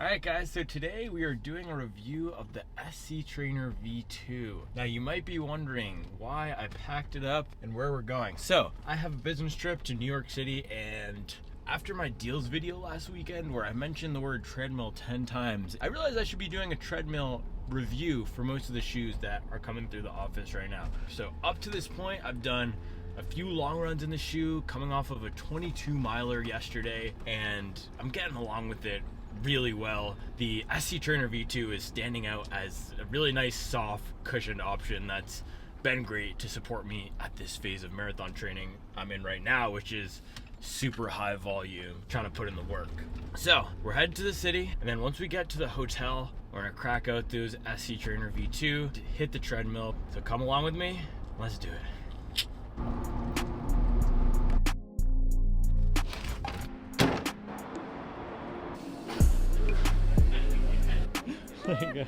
Alright guys, so today we are doing a review of the SC Trainer V2. Now you might be wondering why I packed it up and where we're going. So I have a business trip to New York City, and after my deals video last weekend where I mentioned the word treadmill 10 times, I realized I should be doing a treadmill review for most of the shoes that are coming through the office right now. So up to this point, I've done a few long runs in the shoe, coming off of a 22 miler yesterday, and I'm getting along with it really well. The SC Trainer V2 is standing out as a really nice, soft, cushioned option that's been great to support me at this phase of marathon training I'm in right now, which is super high volume, trying to put in the work. So we're headed to the city, and then once we get to the hotel, we're gonna crack out those SC Trainer V2 to hit the treadmill. So come along with me, let's do it.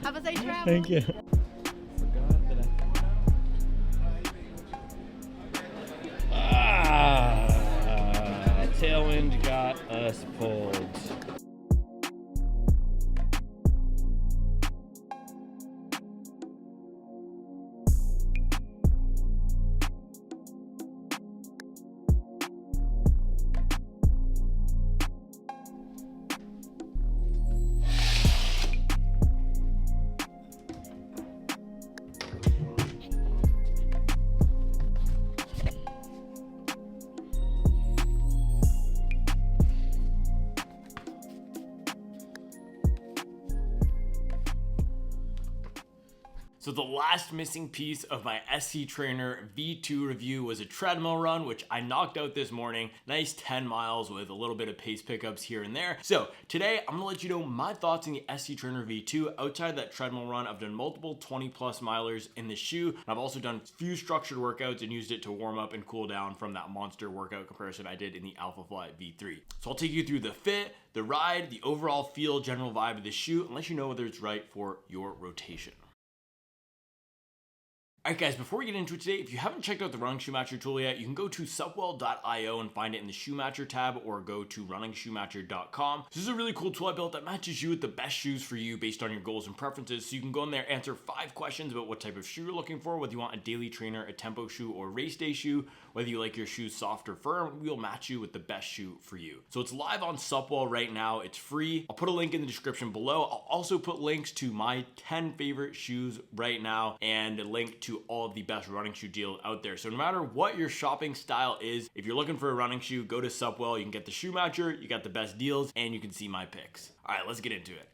Have a safe travel. Thank you. Forgot that tailwind got us pulled. So the last missing piece of my SC Trainer V2 review was a treadmill run, which I knocked out this morning. Nice 10 miles with a little bit of pace pickups here and there. So today I'm gonna let you know my thoughts on the SC Trainer V2. Outside of that treadmill run, I've done multiple 20 plus milers in the shoe. And I've also done a few structured workouts and used it to warm up and cool down from that monster workout comparison I did in the Alpha Fly V3. So I'll take you through the fit, the ride, the overall feel, general vibe of the shoe, and let you know whether it's right for your rotation. Alright guys, before we get into it today, if you haven't checked out the Running Shoe Matcher tool yet, you can go to supwell.io and find it in the Shoe Matcher tab, or go to runningshoematcher.com. This is a really cool tool I built that matches you with the best shoes for you based on your goals and preferences. So you can go in there, answer 5 questions about what type of shoe you're looking for, whether you want a daily trainer, a tempo shoe, or race day shoe, whether you like your shoes soft or firm. We'll match you with the best shoe for you. So it's live on Supwell right now. It's free. I'll put a link in the description below. I'll also put links to my 10 favorite shoes right now and a link to all of the best running shoe deals out there. So no matter what your shopping style is, if you're looking for a running shoe, go to Supwell. You can get the Shoe Matcher, you got the best deals, and you can see my picks. All right, let's get into it.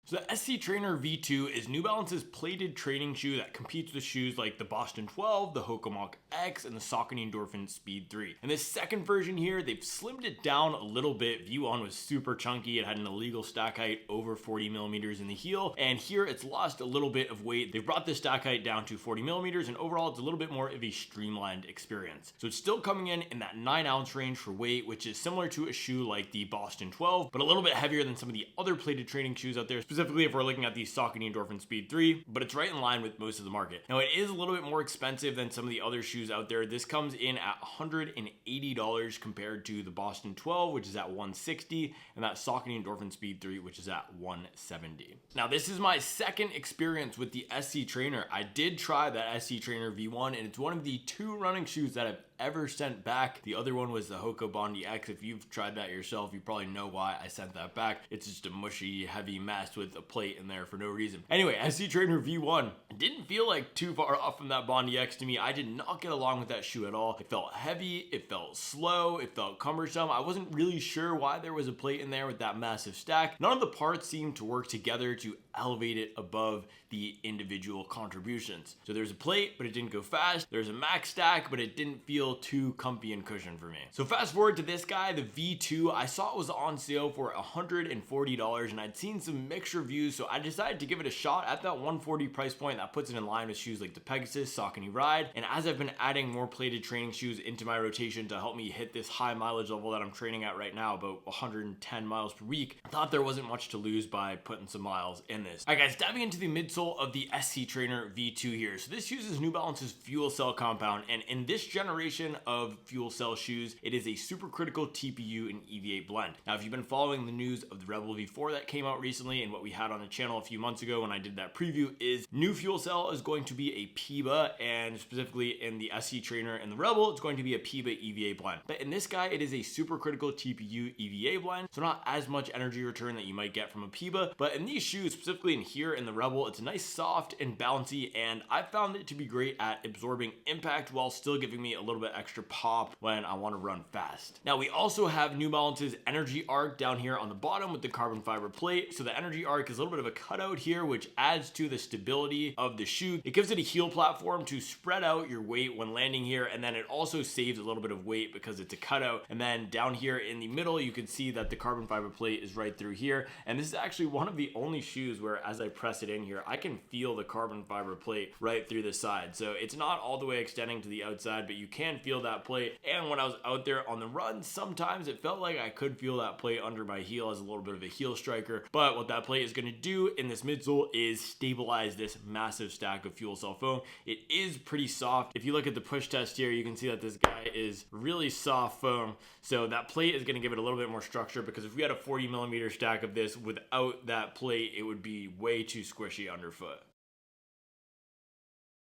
So the SC Trainer V2 is New Balance's plated training shoe that competes with shoes like the Boston 12, the Hoka Mach X, and the Saucony Endorphin Speed 3. In this second version here, they've slimmed it down a little bit. V1 was super chunky. It had an illegal stack height over 40 millimeters in the heel, and here it's lost a little bit of weight. They've brought the stack height down to 40 millimeters, and overall it's a little bit more of a streamlined experience. So it's still coming in that 9-ounce range for weight, which is similar to a shoe like the Boston 12, but a little bit heavier than some of the other plated training shoes out there, specifically if we're looking at the Saucony Endorphin Speed 3, but it's right in line with most of the market. Now, it is a little bit more expensive than some of the other shoes out there. This comes in at $180 compared to the Boston 12, which is at $160, and that Saucony Endorphin Speed 3, which is at $170. Now, this is my second experience with the SC Trainer. I did try that SC Trainer V1, and it's one of the 2 running shoes that I've ever sent back. The other one was the Hoka Bondi X. If you've tried that yourself, you probably know why I sent that back. It's just a mushy, heavy mess with a plate in there for no reason. Anyway, SC Trainer V1 didn't feel like too far off from that Bondi X to me. I did not get along with that shoe at all. It felt heavy, it felt slow, it felt cumbersome. I wasn't really sure why there was a plate in there with that massive stack. None of the parts seemed to work together to elevate it above the individual contributions. So there's a plate, but it didn't go fast. There's a max stack, but it didn't feel too comfy and cushioned for me. So fast forward to this guy, the V2. I saw it was on sale for $140, and I'd seen some mixed reviews, so I decided to give it a shot at that $140 price point. That that puts it in line with shoes like the Pegasus, Saucony Ride. And as I've been adding more plated training shoes into my rotation to help me hit this high mileage level that I'm training at right now, about 110 miles per week, I thought there wasn't much to lose by putting some miles in this. All right guys, diving into the midsole of the SC Trainer V2 here. So this uses New Balance's fuel cell compound, and in this generation of fuel cell shoes, it is a supercritical TPU and EVA blend. Now, if you've been following the news of the Rebel V4 that came out recently, and what we had on the channel a few months ago when I did that preview, is new fuel cell is going to be a PIBA, and specifically in the SC Trainer and the Rebel, it's going to be a PIBA EVA blend. But in this guy, it is a supercritical TPU EVA blend, so not as much energy return that you might get from a PIBA. But in these shoes, specifically in here in the Rebel, it's nice, soft, and bouncy, and I found it to be great at absorbing impact while still giving me a little bit extra pop when I want to run fast. Now, we also have New Balance's Energy Arc down here on the bottom with the carbon fiber plate. So the Energy Arc is a little bit of a cutout here, which adds to the stability of the shoe. It gives it a heel platform to spread out your weight when landing here, and then it also saves a little bit of weight because it's a cutout. And then down here in the middle, you can see that the carbon fiber plate is right through here. And this is actually one of the only shoes where as I press it in here, I can feel the carbon fiber plate right through the side. So it's not all the way extending to the outside, but you can feel that plate. And when I was out there on the run, sometimes it felt like I could feel that plate under my heel as a little bit of a heel striker. But what that plate is going to do in this midsole is stabilize this massive stack of fuel cell foam. It is pretty soft. If you look at the push test here, you can see that this guy is really soft foam. So that plate is going to give it a little bit more structure, because if we had a 40 millimeter stack of this without that plate, it would be way too squishy underfoot.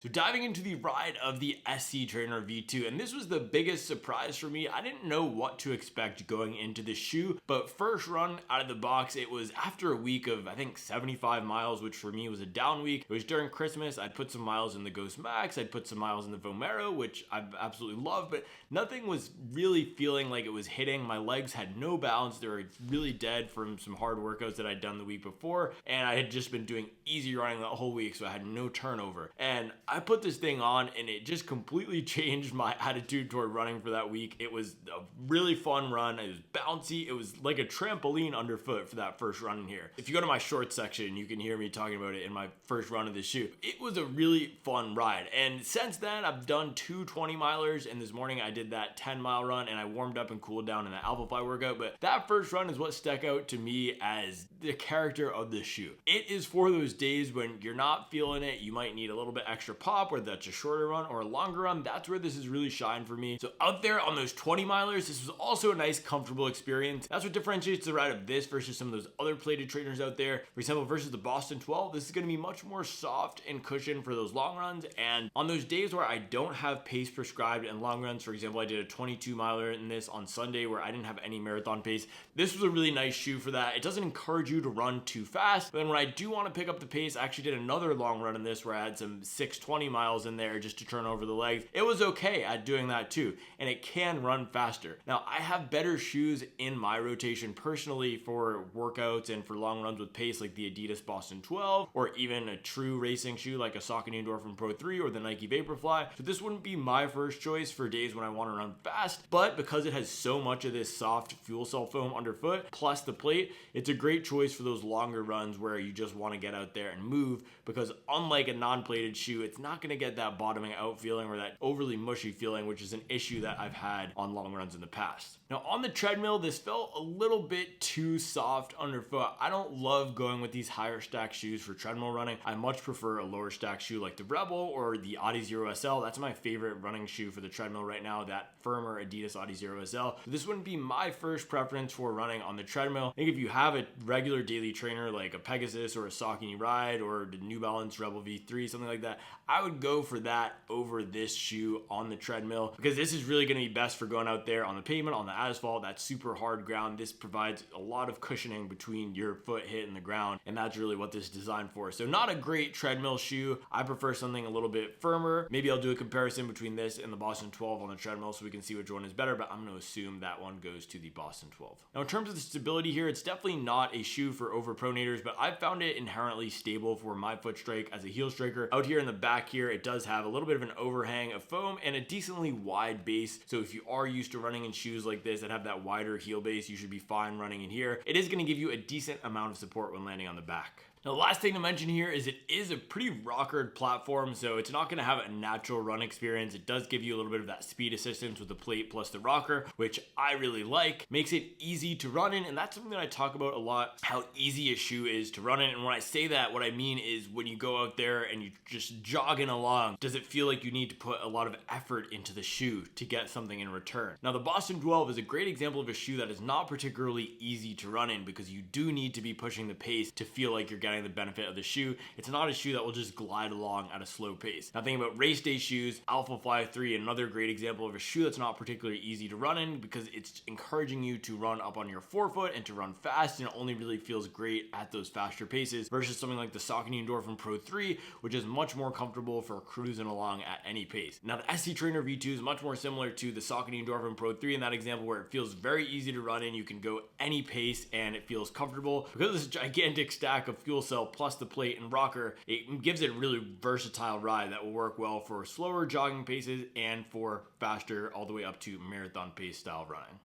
So diving into the ride of the SC Trainer V2, and this was the biggest surprise for me. I didn't know what to expect going into this shoe, but first run out of the box, it was after a week of, I think, 75 miles, which for me was a down week. It was during Christmas. I'd put some miles in the Ghost Max, I'd put some miles in the Vomero, which I absolutely love, but nothing was really feeling like it was hitting. My legs had no balance. They were really dead from some hard workouts that I'd done the week before, and I had just been doing easy running the whole week, so I had no turnover. And I put this thing on and it just completely changed my attitude toward running for that week. It was a really fun run. It was bouncy. It was like a trampoline underfoot for that first run in here. If you go to my shorts section, you can hear me talking about it in my first run of this shoe. It was a really fun ride. And since then, I've done 2 20-milers, and this morning I did that 10-mile run, and I warmed up and cooled down in the Alphafly workout. But that first run is what stuck out to me as the character of this shoe. It is for those days when you're not feeling it, you might need a little bit extra pop, or that's a shorter run or a longer run. That's where this is really shined for me. So out there on those 20-milers, this was also a nice, comfortable experience. That's what differentiates the ride of this versus some of those other plated trainers out there. For example, versus the Boston 12, this is going to be much more soft and cushioned for those long runs. And on those days where I don't have pace prescribed in long runs, for example, I did a 22-miler in this on Sunday where I didn't have any marathon pace. This was a really nice shoe for that. It doesn't encourage you to run too fast, but then when I do want to pick up the pace, I actually did another long run in this where I had some 620 miles in there just to turn over the legs. It was okay at doing that too, and it can run faster. Now, I have better shoes in my rotation personally for workouts and for long runs with pace, like the Adidas Boston 12, or even a true racing shoe like a Saucony Endorphin Pro 3 or the Nike Vaporfly. So this wouldn't be my first choice for days when I want to run fast, but because it has so much of this soft fuel cell foam underfoot plus the plate, it's a great choice for those longer runs where you just want to get out there and move, because unlike a non-plated shoe, it's not going to get that bottoming out feeling or that overly mushy feeling, which is an issue that I've had on long runs in the past. Now on the treadmill, this felt a little bit too soft underfoot. I don't love going with these higher stack shoes for treadmill running. I much prefer a lower stack shoe like the Rebel or the Adi Zero SL. That's my favorite running shoe for the treadmill right now, that firmer Adidas Adi Zero SL. This wouldn't be my first preference for running on the treadmill. I think if you have a regular daily trainer like a Pegasus or a Saucony Ride or the New Balance Rebel V3, something like that, I would go for that over this shoe on the treadmill, because this is really going to be best for going out there on the pavement, on the asphalt, that super hard ground. This provides a lot of cushioning between your foot hitting the ground, and that's really what this is designed for. So not a great treadmill shoe. I prefer something a little bit firmer. Maybe I'll do a comparison between this and the Boston 12 on the treadmill so we can see which one is better, but I'm going to assume that one goes to the Boston 12. Now in terms of the stability here, it's definitely not a shoe for overpronators, but I found it inherently stable for my foot strike as a heel striker. Out here in the back here, it does have a little bit of an overhang of foam and a decently wide base. So if you are used to running in shoes like this that have that wider heel base, you should be fine running in here. It is going to give you a decent amount of support when landing on the back. Now, the last thing to mention here is it is a pretty rockered platform, so it's not going to have a natural run experience. It does give you a little bit of that speed assistance with the plate plus the rocker, which I really like. Makes it easy to run in, and that's something that I talk about a lot, how easy a shoe is to run in. And when I say that, what I mean is when you go out there and you just jogging along, does it feel like you need to put a lot of effort into the shoe to get something in return? Now, the Boston 12 is a great example of a shoe that is not particularly easy to run in because you do need to be pushing the pace to feel like you're getting the benefit of the shoe. It's not a shoe that will just glide along at a slow pace. Now, thinking about race day shoes, Alpha Fly 3, another great example of a shoe that's not particularly easy to run in because it's encouraging you to run up on your forefoot and to run fast, and it only really feels great at those faster paces versus something like the Saucony Endorphin Pro 3, which is much more comfortable for cruising along at any pace. Now, the SC Trainer V2 is much more similar to the Saucony Endorphin Pro 3 in that example, where it feels very easy to run in. You can go any pace and it feels comfortable. Because of this gigantic stack of fuel cell plus the plate and rocker, it gives it a really versatile ride that will work well for slower jogging paces and for faster all the way up to marathon pace style running.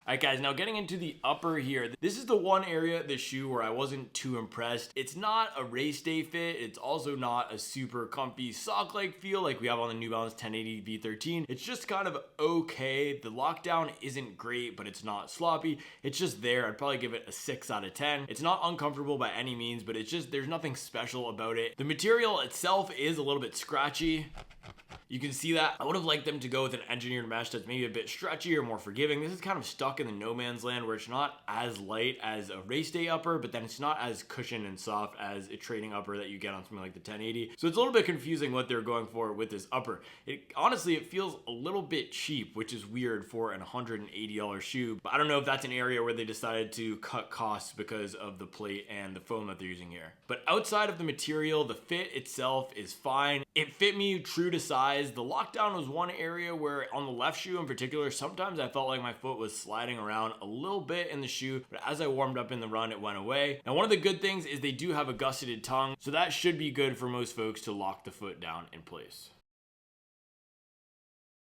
Alright guys, now getting into the upper here, this is the one area of the shoe where I wasn't too impressed. It's not a race day fit, it's also not a super comfy sock-like feel like we have on the New Balance 1080 V13. It's just kind of okay. The lockdown isn't great, but it's not sloppy. It's just there. I'd probably give it a 6 out of 10. It's not uncomfortable by any means, but it's just, there's nothing special about it. The material itself is a little bit scratchy. You can see that. I would have liked them to go with an engineered mesh that's maybe a bit stretchy or more forgiving. This is kind of stuck in the no man's land where it's not as light as a race day upper, but then it's not as cushioned and soft as a training upper that you get on something like the 1080. So it's a little bit confusing what they're going for with this upper. Honestly, it feels a little bit cheap, which is weird for an $180 shoe. But I don't know if that's an area where they decided to cut costs because of the plate and the foam that they're using here. But outside of the material, the fit itself is fine. It fit me true to size. The lockdown was one area where on the left shoe in particular, sometimes I felt like my foot was sliding around a little bit in the shoe, but as I warmed up in the run, it went away. Now, one of the good things is they do have a gusseted tongue, so that should be good for most folks to lock the foot down in place.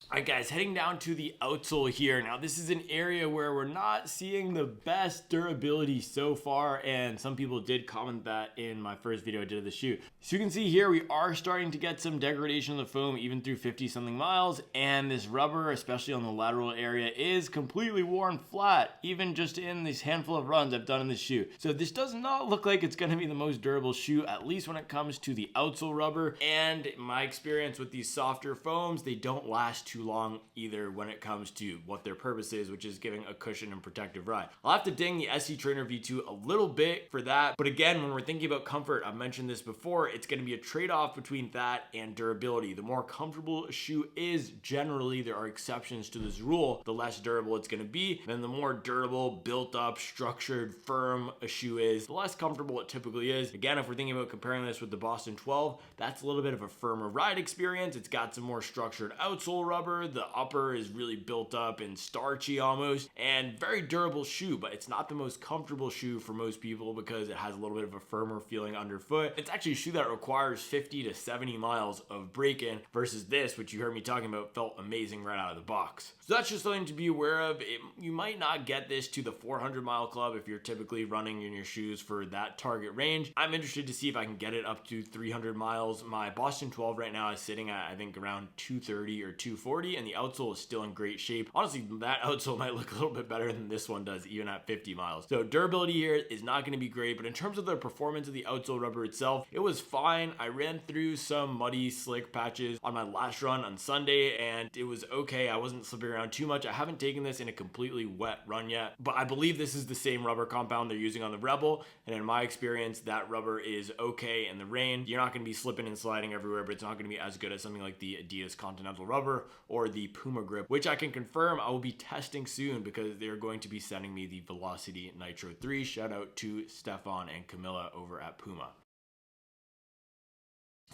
Alright guys, heading down to the outsole here. Now this is an area where we're not seeing the best durability so far, and some people did comment that in my first video I did of the shoe. So you can see here we are starting to get some degradation of the foam even through 50 something miles, and this rubber, especially on the lateral area, is completely worn flat, even just in this handful of runs I've done in this shoe. So this does not look like it's going to be the most durable shoe, at least when it comes to the outsole rubber, and in my experience with these softer foams, they don't last too long either when it comes to what their purpose is, which is giving a cushion and protective ride. I'll have to ding the SC Trainer V2 a little bit for that, but again, when we're thinking about comfort, I've mentioned this before, it's going to be a trade-off between that and durability. The more comfortable a shoe is, generally, there are exceptions to this rule, the less durable it's going to be. Then the more durable, built up, structured, firm a shoe is, the less comfortable it typically is. Again, if we're thinking about comparing this with the Boston 12, that's a little bit of a firmer ride experience. It's got some more structured outsole rubber. The upper is really built up and starchy almost, and very durable shoe, but it's not the most comfortable shoe for most people because it has a little bit of a firmer feeling underfoot. It's actually a shoe that requires 50 to 70 miles of break-in versus this, which you heard me talking about, felt amazing right out of the box. So that's just something to be aware of. You might not get this to the 400 mile club if you're typically running in your shoes for that target range. I'm interested to see if I can get it up to 300 miles. My Boston 12 right now is sitting at, I think, around 230 or 240, and the outsole is still in great shape. Honestly, that outsole might look a little bit better than this one does, even at 50 miles. So durability here is not going to be great, but in terms of the performance of the outsole rubber itself, it was fine. I ran through some muddy, slick patches on my last run on Sunday, and it was okay. I wasn't slipping around too much. I haven't taken this in a completely wet run yet, but I believe this is the same rubber compound they're using on the Rebel, and in my experience, that rubber is okay in the rain. You're not going to be slipping and sliding everywhere, but it's not going to be as good as something like the Adidas Continental rubber or the Puma grip, which I can confirm I will be testing soon because they're going to be sending me the Velocity Nitro 3. Shout out to Stefan and Camilla over at Puma.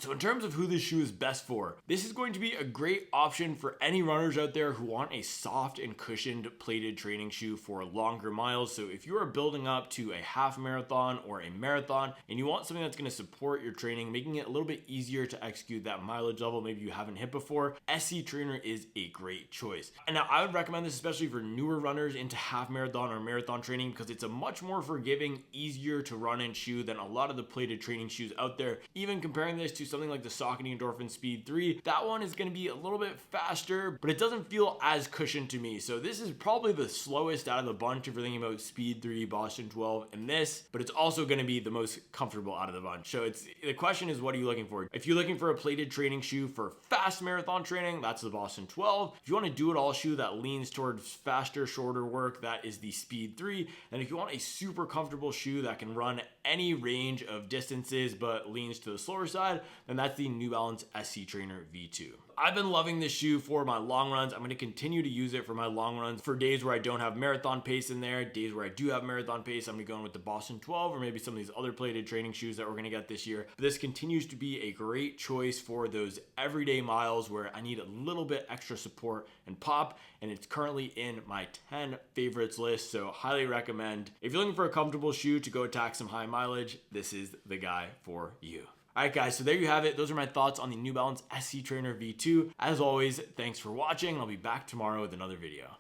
So in terms of who this shoe is best for, this is going to be a great option for any runners out there who want a soft and cushioned plated training shoe for longer miles. So if you are building up to a half marathon or a marathon and you want something that's going to support your training, making it a little bit easier to execute that mileage level maybe you haven't hit before, SC Trainer is a great choice. And now I would recommend this especially for newer runners into half marathon or marathon training because it's a much more forgiving, easier to run in shoe than a lot of the plated training shoes out there. Even comparing this to something like the Saucony Endorphin Speed 3, that one is going to be a little bit faster, but it doesn't feel as cushioned to me. So this is probably the slowest out of the bunch if you're thinking about Speed 3, Boston 12, and this, but it's also going to be the most comfortable out of the bunch. So the question is, what are you looking for? If you're looking for a plated training shoe for fast marathon training, that's the Boston 12. If you want a do-it-all shoe that leans towards faster, shorter work, that is the Speed 3. And if you want a super comfortable shoe that can run any range of distances but leans to the slower side, then that's the New Balance SC Trainer V2. I've been loving this shoe for my long runs. I'm going to continue to use it for my long runs. For days where I don't have marathon pace in there, days where I do have marathon pace, I'm going to go in with the Boston 12 or maybe some of these other plated training shoes that we're going to get this year. But this continues to be a great choice for those everyday miles where I need a little bit extra support and pop, and it's currently in my 10 favorites list, so highly recommend. If you're looking for a comfortable shoe to go attack some high mileage, this is the guy for you. All right, guys, so there you have it. Those are my thoughts on the New Balance SC Trainer V2. As always, thanks for watching. I'll be back tomorrow with another video.